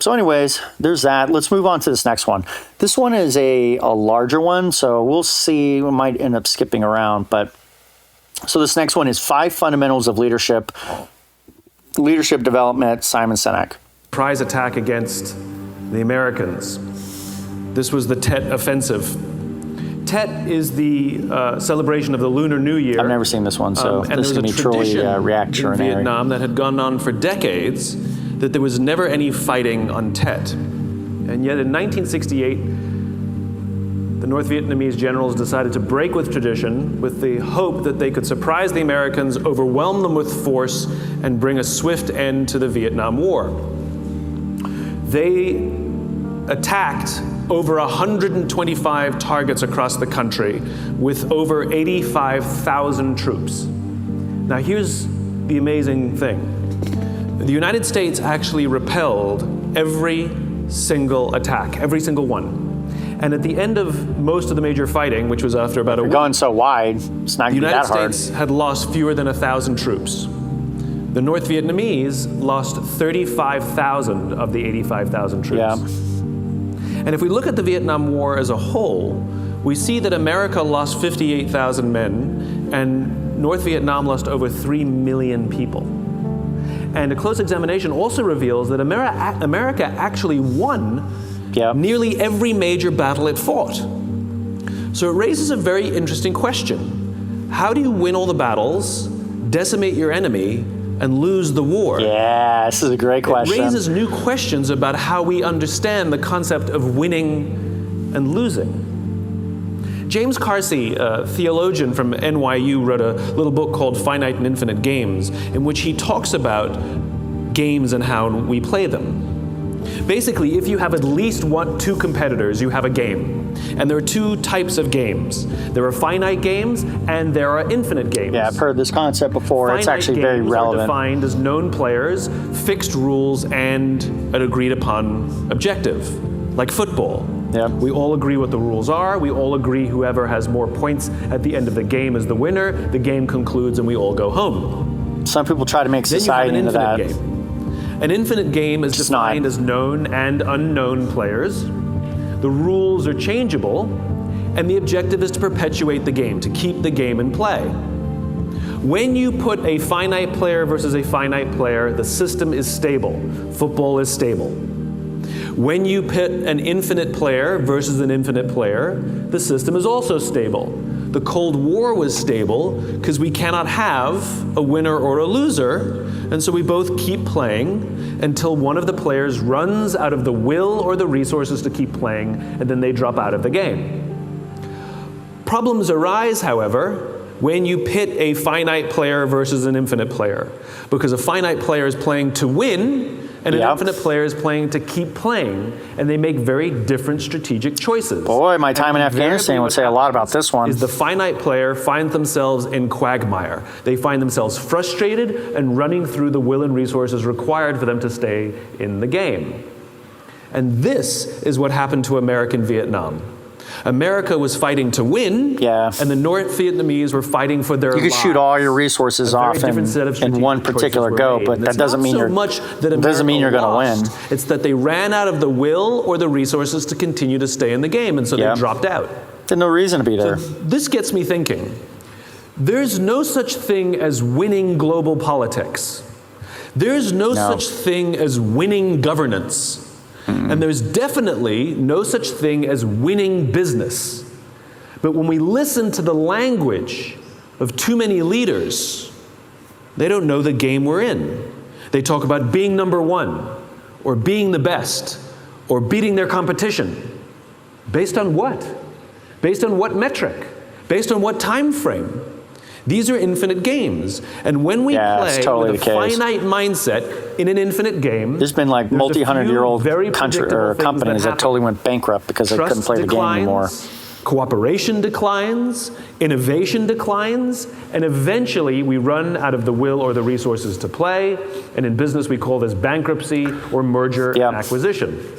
So anyways, there's that. Let's move on to this next one. This one is a larger one, so we'll see. We might end up skipping around. But so this next one is 5 Fundamentals of Leadership Development, Simon Sinek. Surprise attack against the Americans. This was the Tet Offensive. Tet is the celebration of the Lunar New Year. I've never seen this one, so this is going to be truly reactionary. In Vietnam that had gone on for decades, that there was never any fighting on Tet. And yet in 1968, the North Vietnamese generals decided to break with tradition with the hope that they could surprise the Americans, overwhelm them with force, and bring a swift end to the Vietnam War. They attacked over 125 targets across the country with over 85,000 troops. Now here's the amazing thing. The United States actually repelled every single attack, every single one. And at the end of most of the major fighting, which was after about a week, going so wide, it's not going to be that hard. The United States had lost fewer than 1,000 troops. The North Vietnamese lost 35,000 of the 85,000 troops. Yeah. And if we look at the Vietnam War as a whole, we see that America lost 58,000 men, and North Vietnam lost over 3 million people. And a close examination also reveals that America actually won nearly every major battle it fought. So it raises a very interesting question. How do you win all the battles, decimate your enemy, and lose the war? Yeah, this is a great question. It raises new questions about how we understand the concept of winning and losing. James Carsey, a theologian from NYU, wrote a little book called Finite and Infinite Games, in which he talks about games and how we play them. Basically, if you have at least 2 competitors, you have a game. And there are 2 types of games. There are finite games and there are infinite games. Yeah, I've heard this concept before. It's actually very relevant. Finite games are defined as known players, fixed rules, and an agreed upon objective, like football. Yep. We all agree what the rules are. We all agree whoever has more points at the end of the game is the winner. The game concludes and we all go home. Some people try to make society into that. Game. An infinite game is defined as known and unknown players. The rules are changeable, and the objective is to perpetuate the game, to keep the game in play. When you put a finite player versus a finite player, the system is stable. Football is stable. When you pit an infinite player versus an infinite player, the system is also stable. The Cold War was stable because we cannot have a winner or a loser, and so we both keep playing until one of the players runs out of the will or the resources to keep playing, and then they drop out of the game. Problems arise, however, when you pit a finite player versus an infinite player, because a finite player is playing to win, and an infinite player is playing to keep playing, and they make very different strategic choices. Boy, my time in Afghanistan would say a lot about this one. Is the finite player finds themselves in quagmire. They find themselves frustrated and running through the will and resources required for them to stay in the game. And this is what happened to America in Vietnam. America was fighting to win, and the North Vietnamese were fighting for their lives. You can shoot all your resources off in one particular go, but that doesn't mean you're going to win. It's that they ran out of the will or the resources to continue to stay in the game, and so they dropped out. There's no reason to be there. So this gets me thinking. There's no such thing as winning global politics. There's no such thing as winning governance. And there's definitely no such thing as winning business. But when we listen to the language of too many leaders, they don't know the game we're in. They talk about being number one, or being the best, or beating their competition. Based on what? Based on what metric? Based on what time frame? These are infinite games. And when we play with a finite mindset in an infinite game, there's been like multi-hundred-year-old companies that totally went bankrupt because they couldn't play the game anymore. Cooperation declines, innovation declines, and eventually we run out of the will or the resources to play. And in business, we call this bankruptcy or merger and acquisition.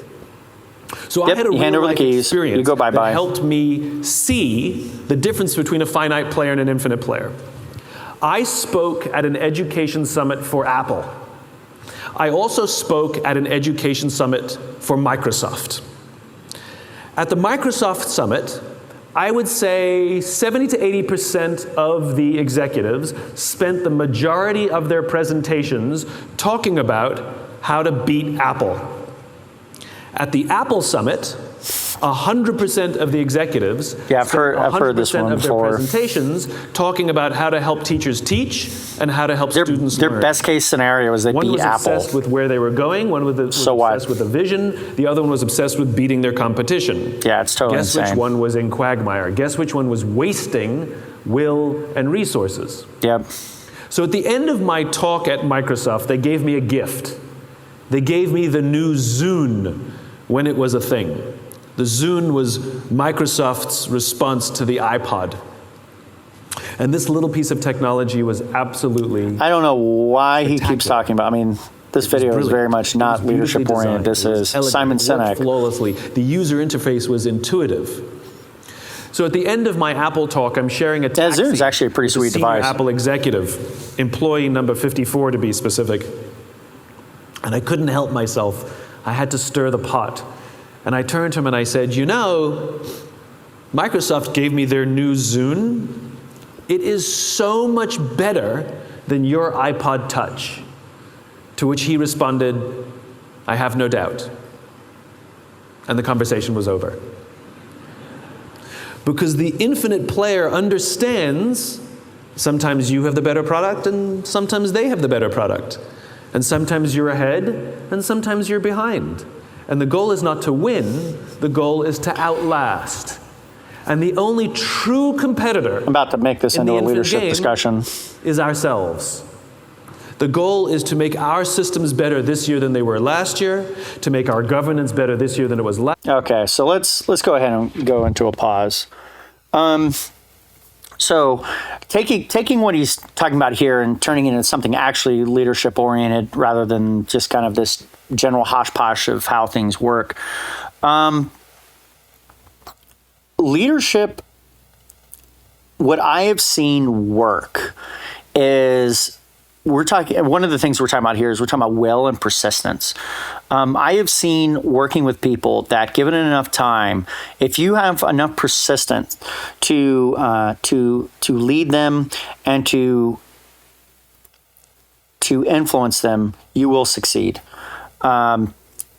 So I had a real-life experience that helped me see the difference between a finite player and an infinite player. I spoke at an education summit for Apple. I also spoke at an education summit for Microsoft. At the Microsoft summit, I would say 70 to 80% of the executives spent the majority of their presentations talking about how to beat Apple. At the Apple summit, 100% of the executives I've heard this one of their before. presentations talking about how to help teachers teach and how to help students learn. Their best case scenario is they One beat was Apple. obsessed with where they were going, one was obsessed with the vision, the other one was obsessed with beating their competition. Yeah, it's totally Guess insane. which one was in quagmire? Guess which one was wasting will and resources? Yep. So at the end of my talk at Microsoft, they gave me a gift. They gave me the new Zune when it was a thing. The Zune was Microsoft's response to the iPod. And this little piece of technology was absolutely... I don't know why he keeps talking about, this video is very much not leadership oriented. This is Simon Sinek. Flawlessly. The user interface was intuitive. So at the end of my Apple talk, I'm sharing a taxi. Zune's actually a pretty sweet senior device. Apple executive, employee number 54 to be specific. And I couldn't help myself. I had to stir the pot. And I turned to him and I said, Microsoft gave me their new Zune. It is so much better than your iPod Touch. To which he responded, I have no doubt. And the conversation was over. Because the infinite player understands sometimes you have the better product and sometimes they have the better product. And sometimes you're ahead and sometimes you're behind. And the goal is not to win, the goal is to outlast. And the only true competitor I'm about to make this into a leadership discussion. Is ourselves. The goal is to make our systems better this year than they were last year, to make our governance better this year than it was last year. Okay, so let's go ahead and go into a pause. So taking what he's talking about here and turning it into something actually leadership oriented rather than just kind of this general hodgepodge of how things work. Leadership, what I have seen work is one of the things we're talking about here is we're talking about will and persistence. I have seen working with people that given enough time, if you have enough persistence to lead them and to influence them, you will succeed.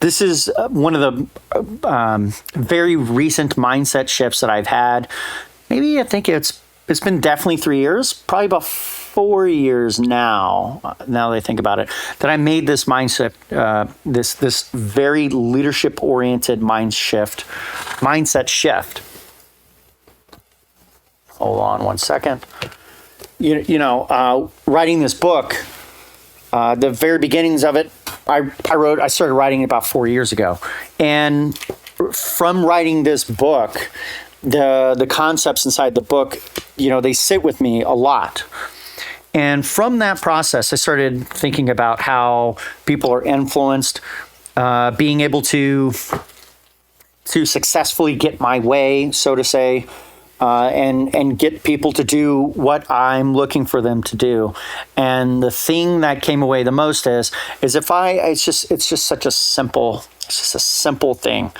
This is one of the very recent mindset shifts that I've had. Maybe I think it's been definitely 3 years, probably about 4 years now that I think about it, that I made this mindset, this very leadership-oriented mindset shift. Hold on one second. Writing this book, the very beginnings of it, I started writing it about 4 years ago. And from writing this book, the concepts inside the book, they sit with me a lot. And from that process, I started thinking about how people are influenced, being able to successfully get my way, so to say, and get people to do what I'm looking for them to do. And the thing that came away the most is it's just such a simple thing.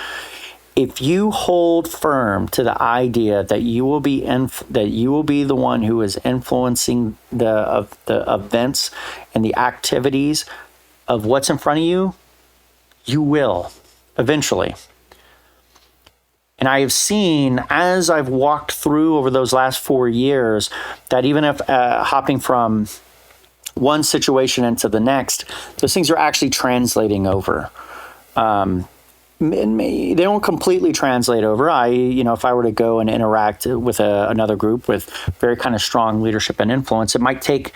If you hold firm to the idea that you will be the one who is influencing the events and the activities of what's in front of you, you will eventually. And I have seen, as I've walked through over those last 4 years, that even if hopping from one situation into the next, those things are actually translating over. They don't completely translate over. If I were to go and interact with another group with very kind of strong leadership and influence, it might take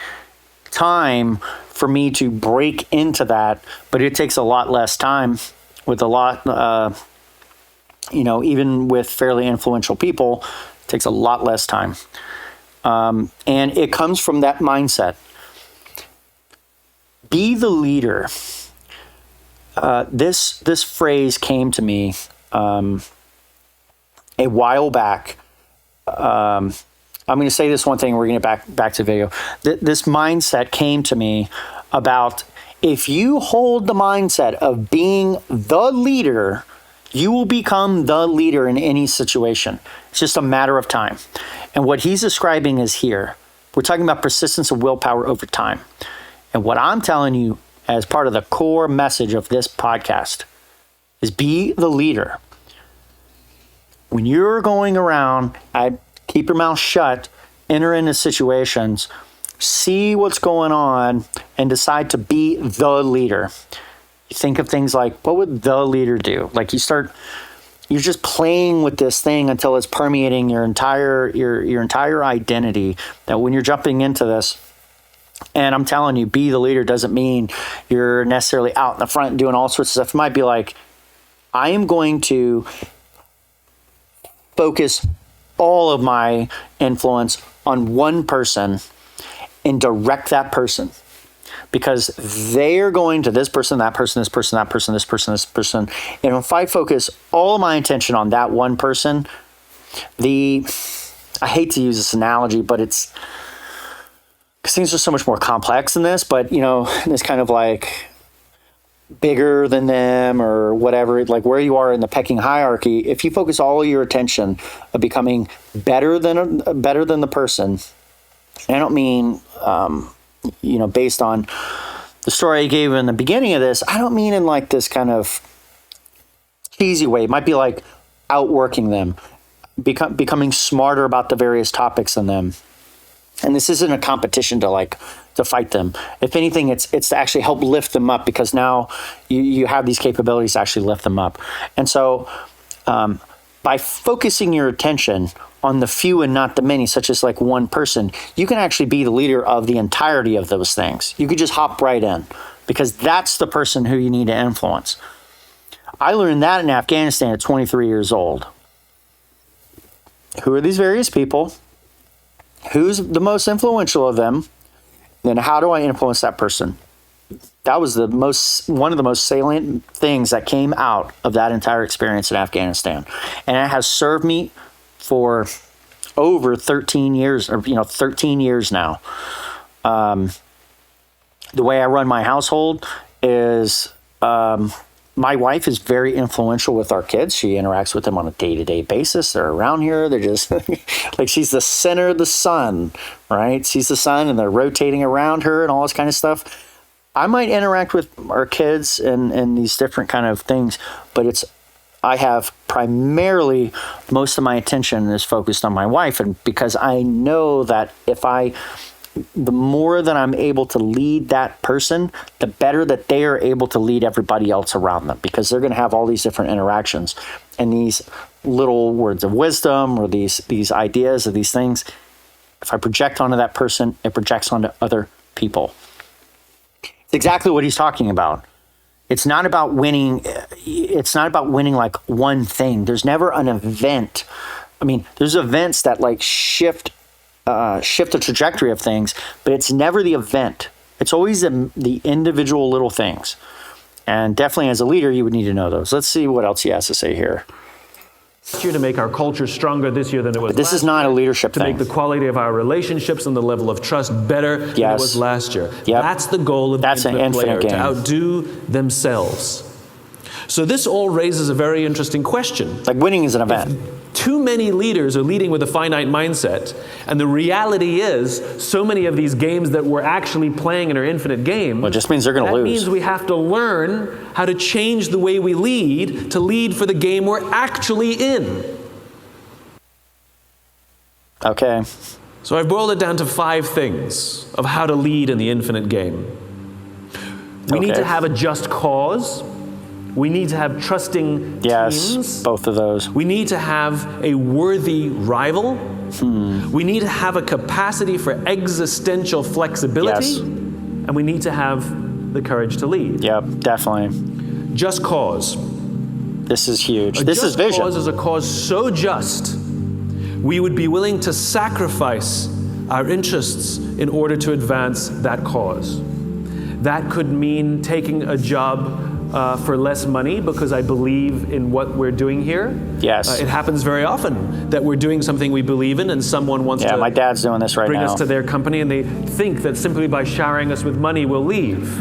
time for me to break into that, but it takes a lot less time with a lot, even with fairly influential people, it takes a lot less time. And it comes from that mindset. Be the leader. This phrase came to me a while back. I'm going to say this one thing. We're going to get back to the video. This mindset came to me about If you hold the mindset of being the leader, you will become the leader in any situation. It's just a matter of time. And what he's describing is here. We're talking about persistence of willpower over time. And what I'm telling you as part of the core message of this podcast is be the leader. When you're going around, keep your mouth shut, enter into situations, see what's going on, and decide to be the leader. You think of things like, what would the leader do? Like you're just playing with this thing until it's permeating your entire identity, that when you're jumping into this, and I'm telling you, be the leader doesn't mean you're necessarily out in the front doing all sorts of stuff. It might be like, I am going to focus all of my influence on one person and direct that person, because they're going to this person, that person, this person, that person, this person, this person. And if I focus all of my attention on that one person, I hate to use this analogy, but it's because things are so much more complex than this, but it's kind of like bigger than them or whatever, like where you are in the pecking hierarchy. If you focus all your attention of becoming better than the person, and I don't mean, based on the story I gave in the beginning of this, I don't mean in like this kind of cheesy way. It might be like outworking them, becoming smarter about the various topics than them. And this isn't a competition to fight them. If anything, it's to actually help lift them up, because now you have these capabilities to actually lift them up. And so by focusing your attention on the few and not the many, such as like one person, you can actually be the leader of the entirety of those things. You could just hop right in, because that's the person who you need to influence. I learned that in Afghanistan at 23 years old. Who are these various people? Who's the most influential of them? Then how do I influence that person? That was one of the most salient things that came out of that entire experience in Afghanistan. And it has served me for over 13 years, or 13 years now. The way I run my household is my wife is very influential with our kids. She interacts with them on a day-to-day basis. They're around here. They're just like, she's the center of the sun, right? She's the sun, and they're rotating around her and all this kind of stuff. I might interact with our kids and these different kind of things, but I have primarily, most of my attention is focused on my wife, and because I know that the more that I'm able to lead that person, the better that they are able to lead everybody else around them, because they're going to have all these different interactions and these little words of wisdom or these ideas or these things. If I project onto that person, it projects onto other people. It's exactly what he's talking about. It's not about winning. It's not about winning like one thing. There's never an event. I mean, there's events that like shift the trajectory of things, but it's never the event. It's always the individual little things. And definitely as a leader, you would need to know those. Let's see what else he has to say here. To make our culture stronger this year than it was But this is not a leadership to thing. make the quality of our relationships and the level of trust better than it was last year. Yep. That's the goal of the infinite player, to outdo themselves. So this all raises a very interesting question. Like winning is an event. If too many leaders are leading with a finite mindset, and the reality is so many of these games that we're actually playing in our infinite game, well, it just means they're going to lose. That means we have to learn how to change the way we lead to lead for the game we're actually in. Okay. So I've boiled it down to 5 things of how to lead in the infinite game. We need to have a just cause. We need to have trusting teams. Yes, both of those. We need to have a worthy rival. We need to have a capacity for existential flexibility. Yes. And we need to have the courage to lead. Yep, definitely. Just cause. This is huge. This is vision. A just cause is a cause so just, we would be willing to sacrifice our interests in order to advance that cause. That could mean taking a job for less money because I believe in what we're doing here. Yes. It happens very often that we're doing something we believe in and someone wants to my dad's doing this right bring now. us to their company, and they think that simply by showering us with money we'll leave.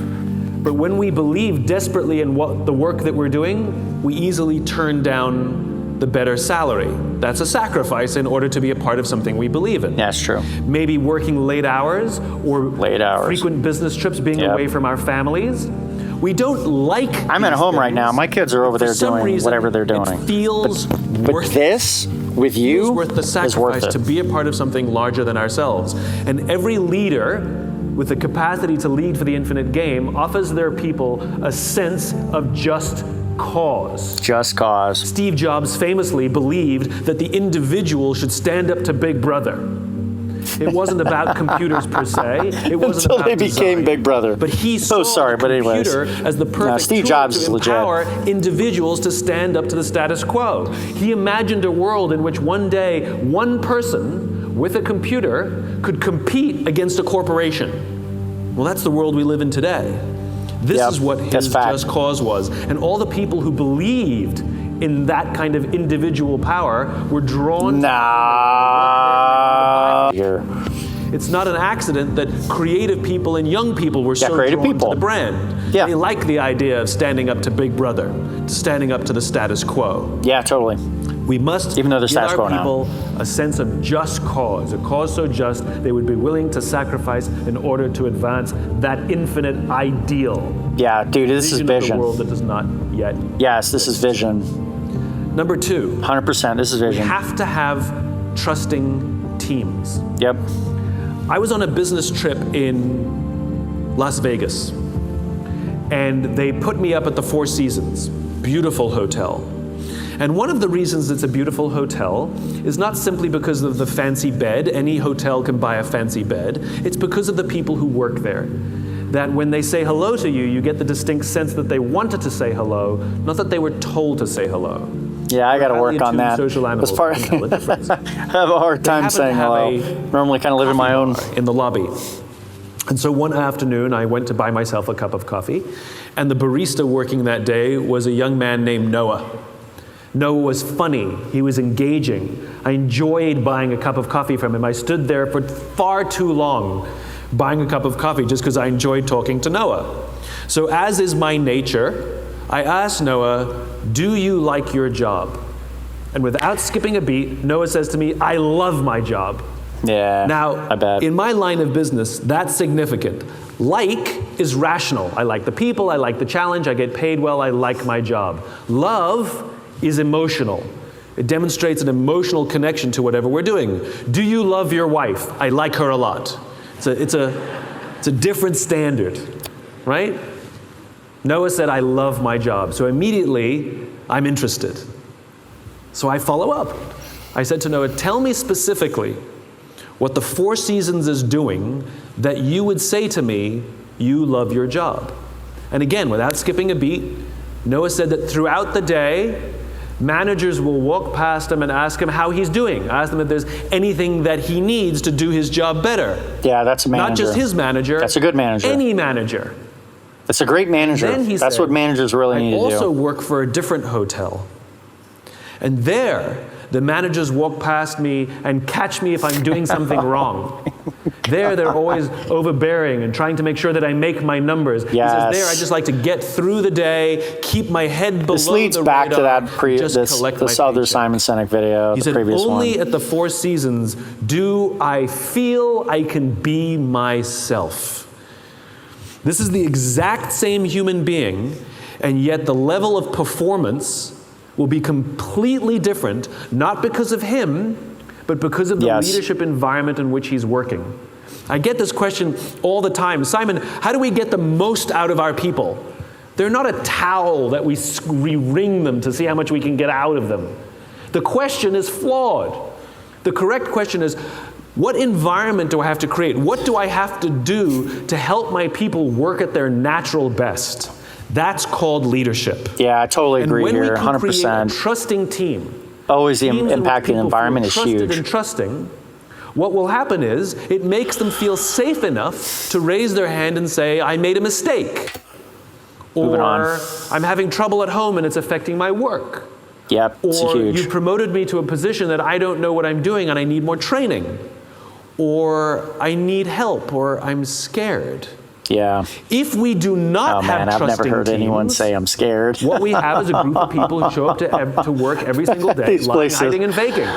But when we believe desperately in what the work that we're doing, we easily turn down the better salary. That's a sacrifice in order to be a part of something we believe in. That's true. Maybe working late hours or frequent business trips, being away from our families. We don't like I'm at home right now. My kids are over there doing whatever they're doing. It feels but this, with you, worth the sacrifice is worth it. to be a part of something larger than ourselves. And every leader with the capacity to lead for the infinite game offers their people a sense of just cause. Just cause. Steve Jobs famously believed that the individual should stand up to Big Brother. It wasn't about computers per se. It wasn't Until about they became design. Big Brother. But he saw the computer as the perfect Steve tool Jobs to is legit. empower individuals to stand up to the status quo. He imagined a world in which one day, one person with a computer could compete against a corporation. Well, that's the world we live in today. This is what his just cause was. And all the people who believed in that kind of individual power were drawn to It's not an accident that creative people and young people were so drawn to the brand. Yeah. They like the idea of standing up to Big Brother, standing up to the status quo. Yeah, totally. We must give our people a sense of just cause, a cause so just they would be willing to sacrifice in order to advance that infinite ideal. Yeah, dude, this is vision. Of the world that does not yet. Yes, this is vision. Number 2. 100%, this is vision. We have to have trusting teams. Yep. I was on a business trip in Las Vegas, and they put me up at the Four Seasons, beautiful hotel. And one of the reasons it's a beautiful hotel is not simply because of the fancy bed. Any hotel can buy a fancy bed. It's because of the people who work there. That when they say hello to you, you get the distinct sense that they wanted to say hello, not that they were told to say hello. Yeah, I got to work on that. Social animals can tell the difference. I have a hard time saying hello. Normally kind of live in my own. In the lobby. And so one afternoon, I went to buy myself a cup of coffee, and the barista working that day was a young man named Noah. Noah was funny. He was engaging. I enjoyed buying a cup of coffee from him. I stood there for far too long buying a cup of coffee just because I enjoyed talking to Noah. So as is my nature, I asked Noah, "Do you like your job?" And without skipping a beat, Noah says to me, "I love my job." Yeah, now, I bet. In my line of business, that's significant. Like is rational. I like the people, I like the challenge, I get paid well, I like my job. Love is emotional. It demonstrates an emotional connection to whatever we're doing. Do you love your wife? I like her a lot. It's a different standard, right? Noah said, "I love my job." So immediately, I'm interested. So I follow up. I said to Noah, "Tell me specifically what the Four Seasons is doing that you would say to me, you love your job." And again, without skipping a beat, Noah said that throughout the day, managers will walk past him and ask him how he's doing. Ask him if there's anything that he needs to do his job better. Yeah, that's a manager. Not just his manager. That's a good manager. Any manager. That's a great manager. Then he That's said, what managers really need to do. I also work for a different hotel. And there, the managers walk past me and catch me if I'm doing something wrong. There, they're always overbearing and trying to make sure that I make my numbers. Yes. He says, there, I just like to get through the day, keep my head below the radar. This leads back to that this other Simon Sinek video, he the said, previous one. Only at the Four Seasons do I feel I can be myself. This is the exact same human being, and yet the level of performance will be completely different, not because of him, but because of the leadership environment in which he's working. I get this question all the time. Simon, how do we get the most out of our people? They're not a towel that we wring them to see how much we can get out of them. The question is flawed. The correct question is, what environment do I have to create? What do I have to do to help my people work at their natural best? That's called leadership. Yeah, I totally agree here, 100%. And when we can create a trusting team, always the impact of the environment is huge. And trusting, what will happen is it makes them feel safe enough to raise their hand and say, I made a mistake. Moving on. Or I'm having trouble at home and it's affecting my work. Yep, it's huge. Or you promoted me to a position that I don't know what I'm doing and I need more training. Or I need help, or I'm scared. Yeah. If we do not Oh have man, I've trusting never heard anyone teams, say I'm scared. what we have is a group of people who show up to work every single day, These lying, places. hiding, and faking.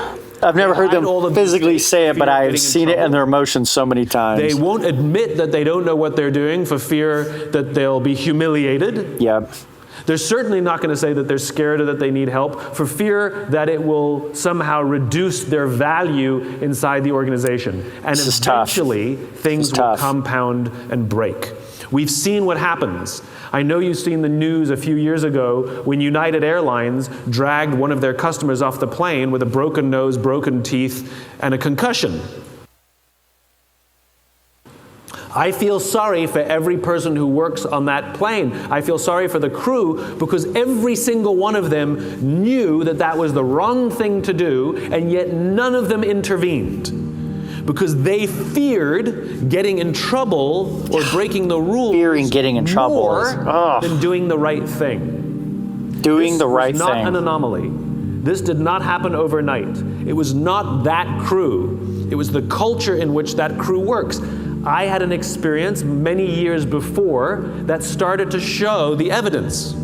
I've never heard hide all them the physically mistakes, say it, but fear of I've getting in seen it in trouble. their emotions so many times. They won't admit that they don't know what they're doing for fear that they'll be humiliated. Yep. They're certainly not going to say that they're scared or that they need help for fear that it will somehow reduce their value inside the organization. And This is tough. eventually, things will tough. compound and break. We've seen what happens. I know you've seen the news a few years ago when United Airlines dragged one of their customers off the plane with a broken nose, broken teeth, and a concussion. I feel sorry for every person who works on that plane. I feel sorry for the crew because every single one of them knew that that was the wrong thing to do, and yet none of them intervened because they feared getting in trouble or breaking the rules Fearing getting in trouble more than doing the right thing. Doing the right This was not thing. an anomaly. This did not happen overnight. It was not that crew. It was the culture in which that crew works. I had an experience many years before that started to show the evidence.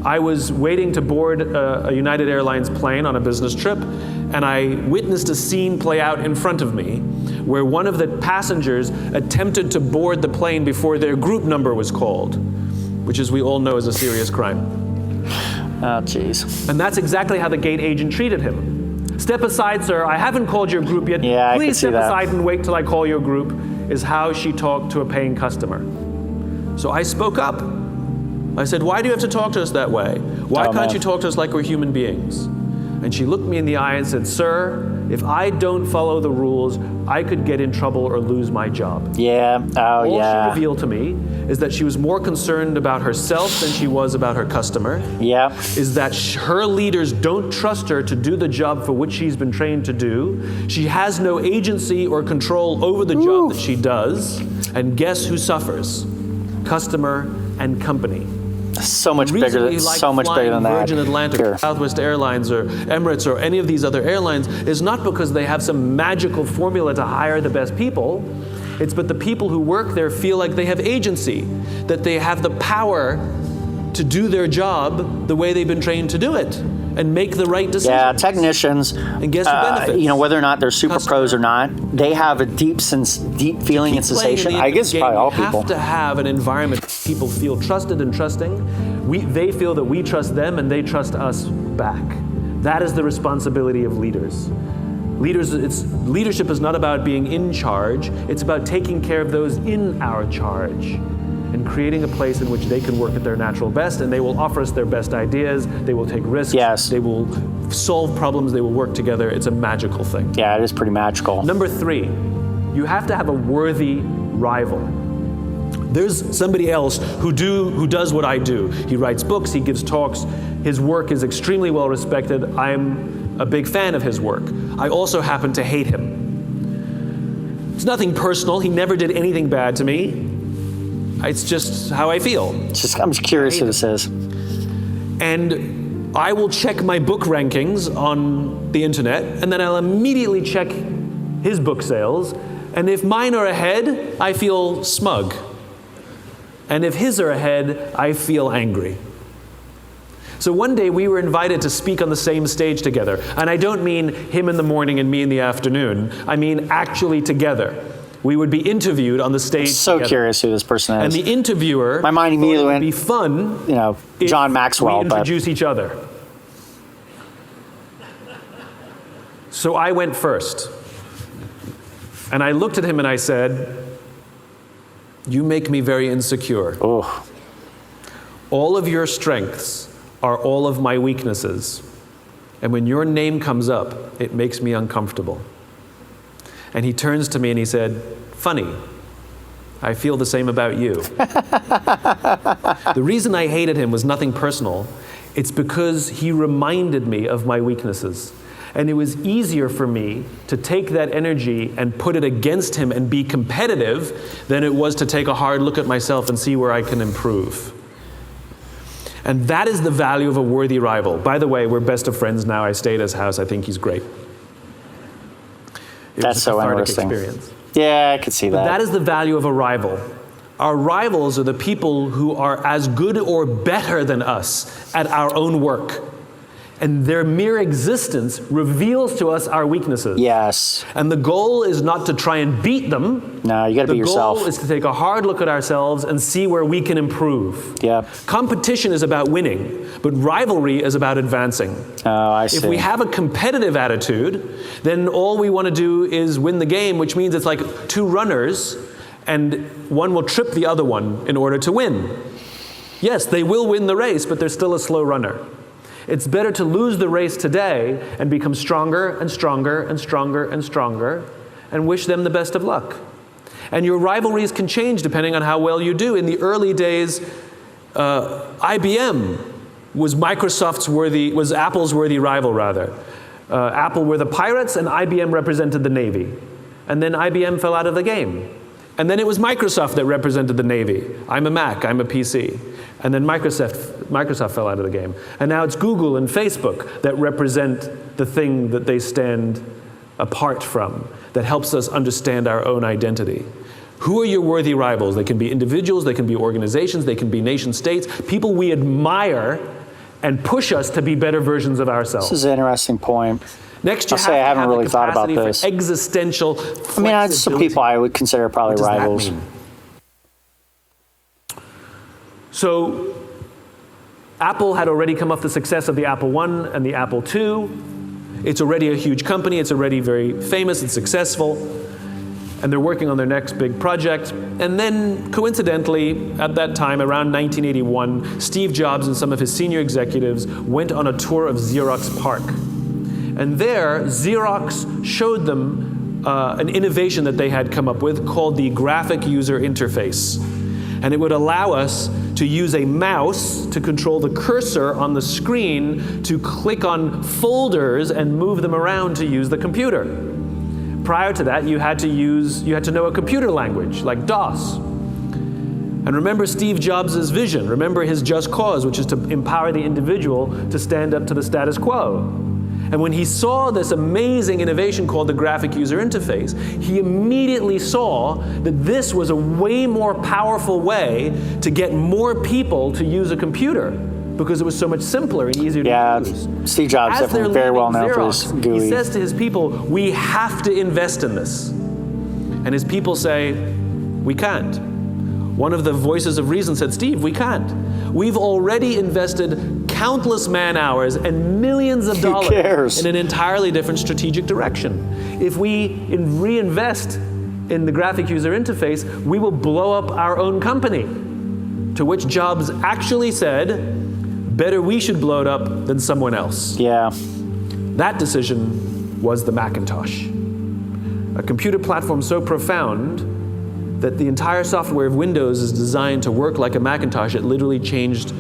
I was waiting to board a United Airlines plane on a business trip, and I witnessed a scene play out in front of me where one of the passengers attempted to board the plane before their group number was called, which, as we all know, is a serious crime. Oh, jeez. And that's exactly how the gate agent treated him. Step aside, sir. I haven't called your group yet. Yeah, I Please could see step that. aside and wait till I call your group, is how she talked to a paying customer. So I spoke up. I said, why do you have to talk to us that way? Why Oh, can't man. you talk to us like we're human beings? And she looked me in the eye and said, sir, if I don't follow the rules, I could get in trouble or lose my job. Yeah. Oh, All she yeah. revealed to me is that she was more concerned about herself than she was about her customer. Yeah. Is that her leaders don't trust her to do the job for which she's been trained to do. She has no agency or control over the job that she does. And guess who suffers? Customer and company. So much The reason bigger. we like So much bigger than flying that. Virgin Atlantic, Here. Southwest Airlines, or Emirates, or any of these other airlines is not because they have some magical formula to hire the best people. It's but the people who work there feel like they have agency, that they have the power to do their job the way they've been trained to do it and make the right decisions. Yeah, technicians, And guess who benefits? whether or not they're super Customer. pros or not, they have a deep feeling and Keep playing in sensation. the I guess game, probably all you people. have to have an environment where people feel trusted and trusting. They feel that we trust them and they trust us back. That is the responsibility of leaders. Leadership is not about being in charge. It's about taking care of those in our charge and creating a place in which they can work at their natural best, and they will offer us their best ideas. They will take risks. Yes. They will solve problems. They will work together. It's a magical thing. Yeah, it is pretty magical. Number 3, you have to have a worthy rival. There's somebody else who does what I do. He writes books, he gives talks. His work is extremely well respected. I'm a big fan of his work. I also happen to hate him. It's nothing personal. He never did anything bad to me. It's just how I feel. I'm just curious who this is. And I will check my book rankings on the internet, and then I'll immediately check his book sales. And if mine are ahead, I feel smug. And if his are ahead, I feel angry. So one day we were invited to speak on the same stage together. And I don't mean him in the morning and me in the afternoon. I mean actually together. We would be interviewed on the stage So together. curious who this person And is. the interviewer My mind thought immediately it would went, be fun John if Maxwell. we But introduce each other. So I went first. And I looked at him and I said, you make me very insecure. oh, All of your strengths are all of my weaknesses. And when your name comes up, it makes me uncomfortable. And he turns to me and he said, funny, I feel the same about you. The reason I hated him was nothing personal. It's because he reminded me of my weaknesses. And it was easier for me to take that energy and put it against him and be competitive than it was to take a hard look at myself and see where I can improve. And that is the value of a worthy rival. By the way, we're best of friends now. I stay at his house. I think he's great. It That's was a so cathartic interesting. experience. Yeah, I could see that. That is the value of a rival. Our rivals are the people who are as good or better than us at our own work. And their mere existence reveals to us our weaknesses. Yes. And the goal is not to try and beat them. No, you got to be yourself. The goal is to take a hard look at ourselves and see where we can improve. Yep. Competition is about winning, but rivalry is about advancing. Oh, I see. If we have a competitive attitude, then all we want to do is win the game, which means it's like two runners, and one will trip the other one in order to win. Yes, they will win the race, but they're still a slow runner. It's better to lose the race today and become stronger and stronger and stronger and stronger and wish them the best of luck. And your rivalries can change depending on how well you do. In the early days, IBM was Apple's worthy rival, rather. Apple were the pirates and IBM represented the Navy. And then IBM fell out of the game. And then it was Microsoft that represented the Navy. I'm a Mac, I'm a PC. And then Microsoft fell out of the game. And now it's Google and Facebook that represent the thing that they stand apart from, that helps us understand our own identity. Who are your worthy rivals? They can be individuals, they can be organizations, they can be nation states, people we admire and push us to be better versions of ourselves. This is an interesting point. Next, you I haven't really thought about capacity this. for existential flexibility. I mean, some people I would consider probably What does that rivals. mean? So, Apple had already come off the success of the Apple I and the Apple II. It's already a huge company. It's already very famous and successful. And they're working on their next big project. And then, coincidentally, at that time, around 1981, Steve Jobs and some of his senior executives went on a tour of Xerox PARC. And there, Xerox showed them an innovation that they had come up with called the graphic user interface. And it would allow us to use a mouse to control the cursor on the screen to click on folders and move them around to use the computer. Prior to that, you had to know a computer language, like DOS. And remember Steve Jobs' vision. Remember his just cause, which is to empower the individual to stand up to the status quo. And when he saw this amazing innovation called the graphic user interface, he immediately saw that this was a way more powerful way to get more people to use a computer, because it was so much simpler and easier to use. Steve Jobs is definitely very well known for his GUI. He says to his people, we have to invest in this. And his people say, we can't. One of the voices of reason said, Steve, we can't. We've already invested countless man hours and millions of dollars in an entirely different strategic direction. If we reinvest in the graphic user interface, we will blow up our own company. To which Jobs actually said, better we should blow it up than someone else. Yeah. That decision was the Macintosh. A computer platform so profound that the entire software of Windows is designed to work like a Macintosh. It literally changed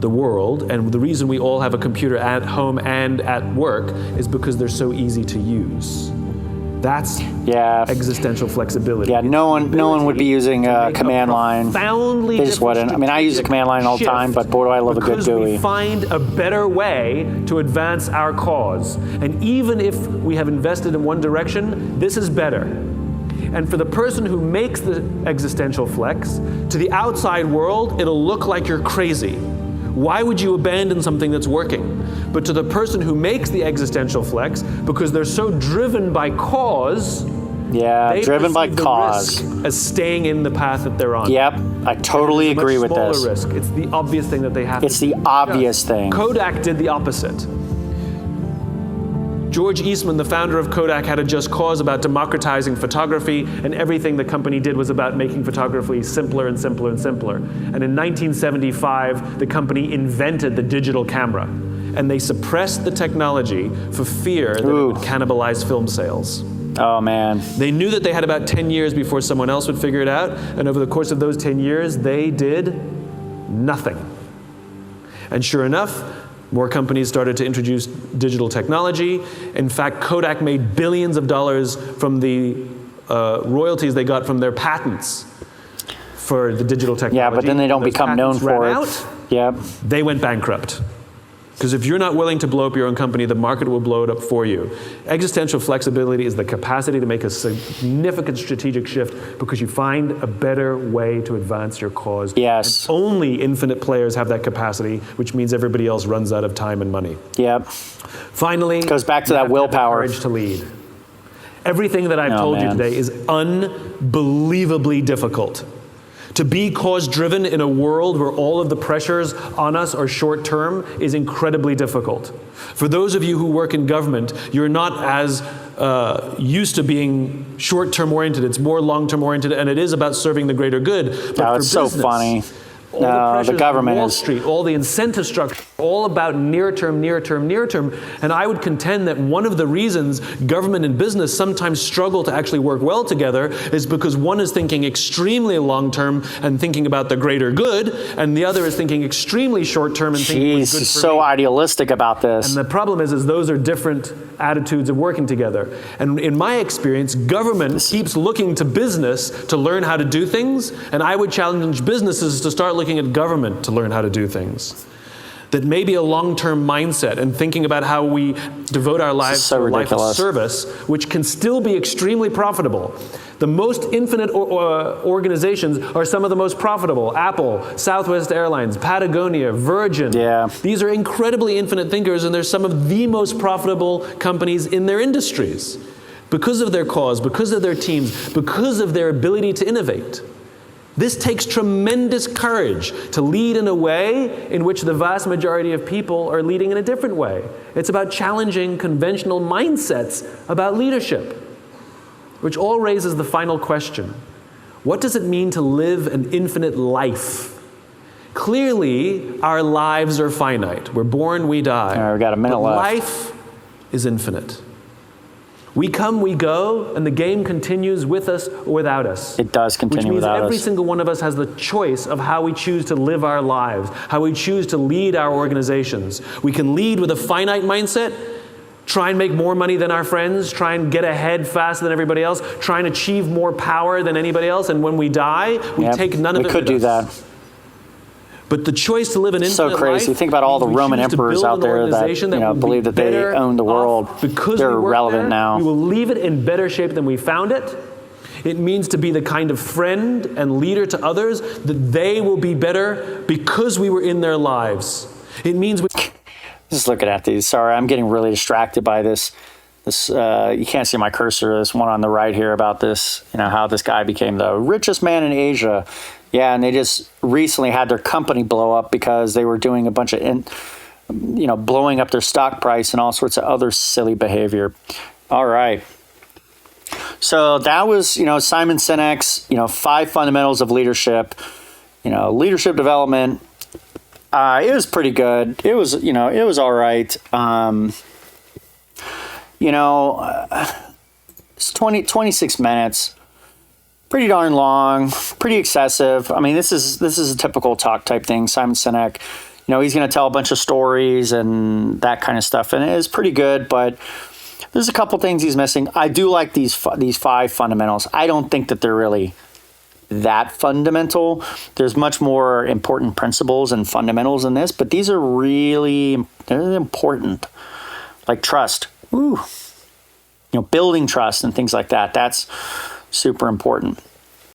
the world, and the reason we all have a computer at home and at work is because they're so easy to use. That's existential flexibility. Yeah, no one would be using a command line. They just wouldn't. I mean, I use a command line all the time, but boy, do I love a good GUI. Because we find a better way to advance our cause. And even if we have invested in one direction, this is better. And for the person who makes the existential flex, to the outside world, it'll look like you're crazy. Why would you abandon something that's working? But to the person who makes the existential flex, because they're so driven by cause, they driven by perceive the cause risk as staying in the path that they're on. Yep, I totally agree with this. It's a much smaller risk. It's the obvious thing that they have to do. It's the obvious thing. Kodak did the opposite. George Eastman, the founder of Kodak, had a just cause about democratizing photography, and everything the company did was about making photography simpler and simpler and simpler. And in 1975, the company invented the digital camera, and they suppressed the technology for fear that it would cannibalize film sales. Oh, man. They knew that they had about 10 years before someone else would figure it out, and over the course of those 10 years, they did nothing. And sure enough, more companies started to introduce digital technology. In fact, Kodak made billions of dollars from the royalties they got from their patents for the digital technology. Yeah, but then they don't become known for it. Yep. They went bankrupt. Because if you're not willing to blow up your own company, the market will blow it up for you. Existential flexibility is the capacity to make a significant strategic shift because you find a better way to advance your cause. Yes. And only infinite players have that capacity, which means everybody else runs out of time and money. Yep. Finally, Goes back to that willpower. Courage to lead. Everything that I've told you today is unbelievably difficult. To be cause-driven in a world where all of the pressures on us are short-term is incredibly difficult. For those of you who work in government, you're not as used to being short-term oriented. It's more long-term oriented, and it is about serving the greater good. But for it's so business, funny. all The government Wall is Street, all the incentive structure, all about near term. And I would contend that one of the reasons government and business sometimes struggle to actually work well together is because one is thinking extremely long term and thinking about the greater good, and the other is thinking extremely short term and thinking what's good for so me. Idealistic about this. And the problem is those are different attitudes of working together. And in my experience, government keeps looking to business to learn how to do things, and I would challenge businesses to start looking at government to learn how to do things. That maybe a long-term mindset and thinking about how we devote our lives to a life of service, which can still be extremely profitable. The most infinite organizations are some of the most profitable. Apple, Southwest Airlines, Patagonia, Virgin. Yeah. These are incredibly infinite thinkers, and they're some of the most profitable companies in their industries because of their cause, because of their teams, because of their ability to innovate. This takes tremendous courage to lead in a way in which the vast majority of people are leading in a different way. It's about challenging conventional mindsets about leadership, which all raises the final question. What does it mean to live an infinite life? Clearly, our lives are finite. We're born, we die. All right, we've got a minute left. Life is infinite. We come, we go, and the game continues with us or without us. It does continue without us. Which means every single one of us has the choice of how we choose to live our lives, how we choose to lead our organizations. We can lead with a finite mindset, try and make more money than our friends, try and get ahead faster than everybody else, try and achieve more power than anybody else, and when we die, we take none of it with us. We could do that. But the choice to live an infinite life. So crazy. Think about all the Roman emperors out there that believe that they own the world. They're irrelevant now. We will leave it in better shape than we found it. It means to be the kind of friend and leader to others that they will be better because we were in their lives. It means just looking at these. Sorry, I'm getting really distracted by this. You can't see my cursor. This one on the right here about this. How this guy became the richest man in Asia. Yeah, and they just recently had their company blow up because they were doing a bunch of, blowing up their stock price and all sorts of other silly behavior. All right. So that was, Simon Sinek's, 5 fundamentals of leadership, leadership development. It was pretty good. It was, it was all right. It's 26 minutes. Pretty darn long, pretty excessive. I mean, this is a typical talk type thing. Simon Sinek, he's going to tell a bunch of stories and that kind of stuff, and it is pretty good. But there's a couple things he's missing. I do like these 5 fundamentals. I don't think that they're really that fundamental. There's much more important principles and fundamentals in this, but these are they're important. Like trust. Ooh. Building trust and things like that. That's super important.